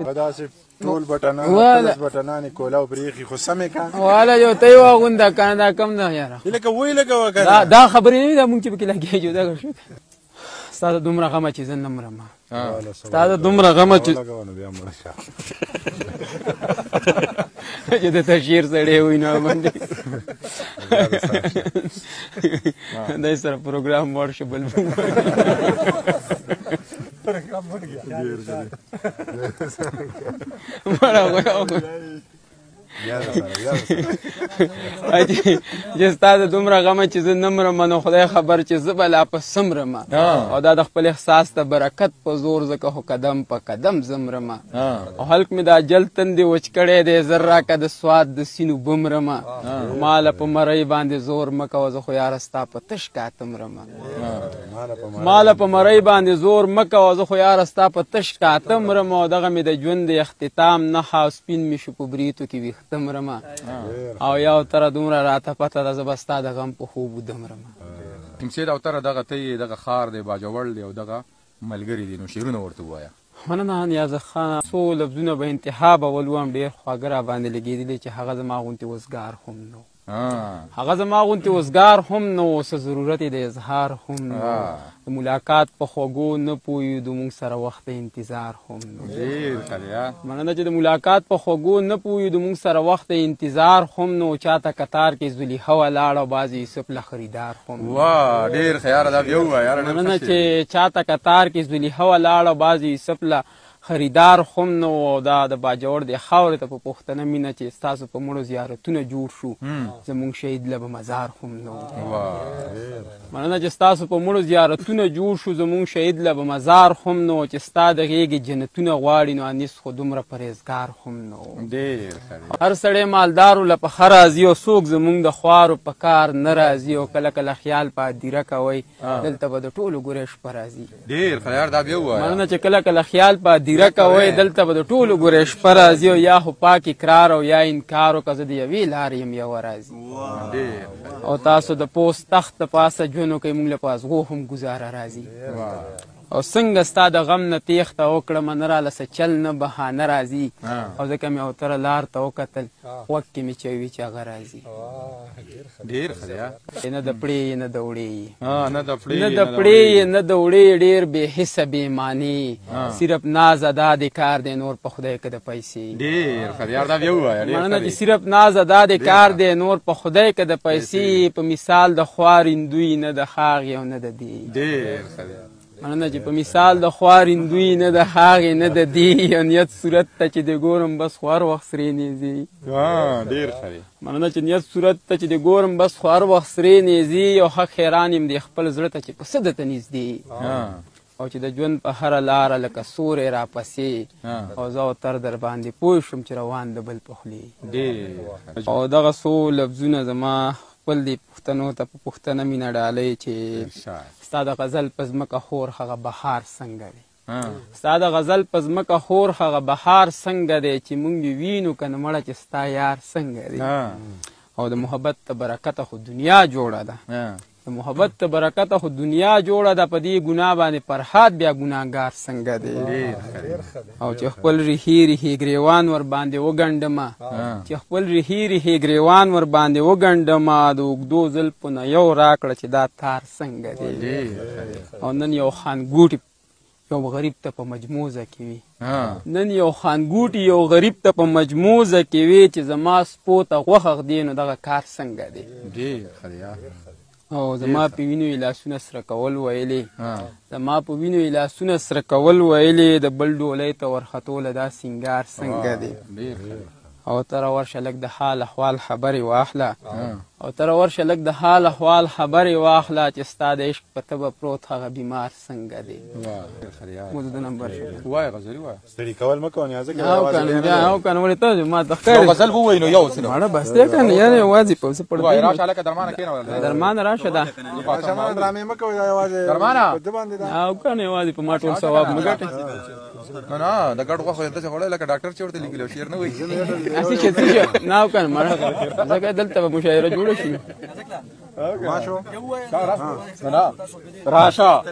داسې ټول بټنان بټنان کولاو بریخي خو سمې کا والا یو ته یو غونډه کنه دا کم نه یاره لکه وی لکه وکړه دا خبرې نه دا مونږ چې پکې لګیږو دا شو ستاسو دومره غمه چې زه نه مرم ستاسو دومره غمه چې بیا مړ شه چې د تشهیر سړی وي نو باندې دای سره پروګرام ورشه بل پروګرام مړ گیا چې ستاسو دومره غمه چې زه نه مرم نو خدای خبر چې زه به لا په څه مرم او دا د خپل احساس د برکت په زور ځکه خو قدم په قدم زه مرم او هلک مې دا جل تندې وچ کړی دی زر راکه د سواد د سینو به مرم ماله په مرۍ باندې زور مه کوه زه خو یاره ستا په تش کاته مرم ماله په مرۍ باندې زور مه کوه زه خو یاره ستا په تش کاته مرم او دغه مې د ژوند د اختتام نښه او سپین مې شو په بریتو کې ویښ مرما او یو تر دومره راته پته ده زه به ستا د غم په خوب وده مرمه تمثیل او تره دغه ته دغه ښار دی باجوړ دی او دغه ملګري دي نو شعرونه ورته ووایه مننه نیازه خانه څو لفظونه به انتها به ولوم ډېر خواږه راباندې لګېدلي چې هغه زما غوندې وزګار هم نو هغه زما غوندې وزګار هم نو څه ضرورت یې د اظهار هم نو د ملاقات په خوږو نه پوهېدو موږ سره وخت د انتظار هم نو مننه چې د ملاقات په خوږو نه پوهېدو موږ سره وخت د انتظار هم نو چاته کتار کې زلیخه ولاړه او بعضې یوسف له خریدار هم واه ډېر ښه یاره دا بیا ووایه مننه چې چاته کتار کې زلیخه ولاړه او بعضې یوسف له خریدار هم نو او دا د باجوړ د خاورې ته په پښتنه مینه چې ستاسو په مړو زیارتونه جوړ شو زموږ شهید له به مزار هم نو مننه چې ستاسو په مړو زیارتونه جوړ شو زموږ شهید له به مزار هم نو چې ستا د غېږې جنتونه غواړي نو انیس خو دومره پرهیزګار هم نو هر سړی مالدارو له پخه راځي او څوک زموږ د خوارو په کار نه راځي او کله کله خیال په هدیره کوئ دلته به د ټولو ګورې شپه راځي مننه چې کله کله خیال په هدیره کوئ دلته به د ټولو ګورې شپه راځي او یا خو پاک اقرار او یا انکار او که زه د یوې لارې یم یوه راځي او تاسو د پوست تخت د پاسه ژوند وکئ موږ له په ازغو هم ګزاره راځي او څنګه ستا د غم نه تېښته وکړمه نه راله څه چل نه بهانه راځي او ځکه مې اوتره لار ته وکتل غوږ کې مې چوي چې هغه راځي نه د پړې نه د وړې نه د پړې نه د وړې ډېر بې حسه بې معنې صرف ناز ادا د کار دی نور په خدای که د پیسې مننه چې صرف ناز ادا د کار دی نور په خدای که د پیسې په مثال د خوارندوی نه د هاغې او نه د دې مننه چې په مثال د خوارندوی نه د هاغې نه د دې یو نیت صورت ته چې د ګورم بس خو هر وخت سرې نیزې مننه چې نیت صورت ته چې د ګورم بس خو هر وخت سرې نیزې یو حق حیران یم د خپل زړه ته چې په څه درته نږدې او چې د ژوند په هره لاره لکه سوری راپسې او زه او تر در باندې پوه شوم چې روان د بل په خولې او دغه څو لفظونه زما خپل دې پښتنو ته په پښتنه مینه ډالۍ چې ستا د غزل په ځمکه خور هغه بهار څنګه دی ستا د غزل په ځمکه خور هغه بهار څنګه دی چې موږ یې وینو که نه مړه چې ستا یار څنګه دی او د محبت ته برکته خو دنیا جوړه ده د محبت ته برکته خو دنیا جوړه ده په دې ګناه باندې فرهاد بیا ګناهګار څنګه دی او چې خپل ریحي ریحي ګریوان ور باندې وګنډمه چې خپل ریحي ریحي ګریوان ور باندې وګنډمه د اوږدو زلفو نه یو راکړه چې دا تار څنګه دی او نن یو خانګوټي یو غریب ته په مجموزه کې وي نن یو خانګوټي یو غریب ته په مجموزه کې وي چې زما سپو ته غوښه ږدي نو دغه کار څنګه دی او زما په وینو یې لاسونه سره کول ویلې زما په وینو یې لاسونه سره کول ویلې د بل ډولۍ ته ورختوله دا سینګار څنګه دی او تر ورشه لږ د حال احوال خبرې واخله او تر ورشه لږ د حال احوال خبرې واخله چې ستا د عشق په تبه پروت هغه بیمار څنګه دی مو د نمبر وایه غزلي وایه ستړي کول مه کوه نیازه او کنه ولې ته ما ته ښکاري غزل ووایي نو یو ماړه بس دی که نه یاره یوازې په څه پړدې راشه هلکه درمانه کښېنه درمانه راشه دا ډرامې مه کوئ دا یوازې درمانه او که نه یوازې په ما ټول ثواب مه ګټئ نه د ګډ غوښه داسې خوړی لکه ډاکټر چې ورته لیکلي شعر نه وایي اسی چې څه نه او که نه ماړه ځکه دلته به مشاعره جوړه شي ماشو راشه